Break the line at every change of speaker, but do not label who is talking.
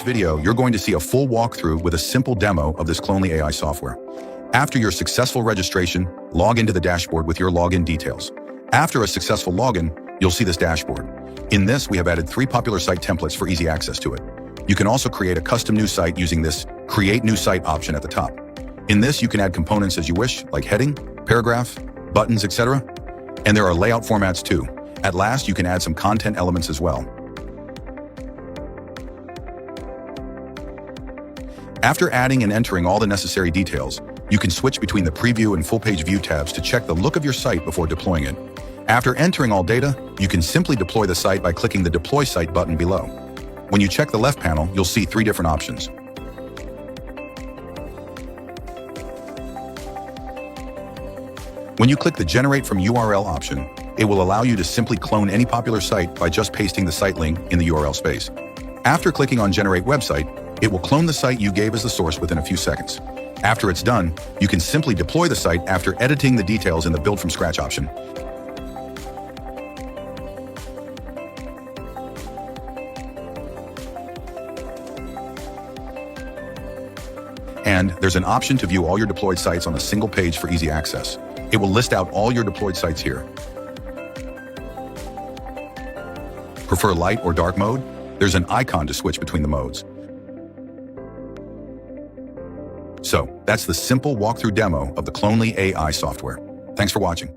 video, you're going to see a full walkthrough with a simple demo of this Clonely AI software. After your successful registration, log into the dashboard with your login details. After a successful login, you'll see this dashboard. In this, we have added 3 popular site templates for easy access to it. You can also create a custom new site using this Create New Site option at the top. In this, you can add components as you wish, like heading, paragraph, buttons, etc. And there are layout formats too. At last, you can add some content elements as well. After adding and entering all the necessary details, you can switch between the Preview and Full Page View tabs to check the look of your site before deploying it. After entering all data, you can simply deploy the site by clicking the Deploy Site button below. When you check the left panel, you'll see 3 different options. When you click the Generate from URL option, it will allow you to simply clone any popular site by just pasting the site link in the URL space. After clicking on Generate Website, it will clone the site you gave as the source within a few seconds. After it's done, you can simply deploy the site after editing the details in the Build from Scratch option. And there's an option to view all your deployed sites on a single page for easy access. It will list out all your deployed sites here. Prefer light or dark mode? There's an icon to switch between the modes. So, that's the simple walkthrough demo of the Clonely AI software. Thanks for watching.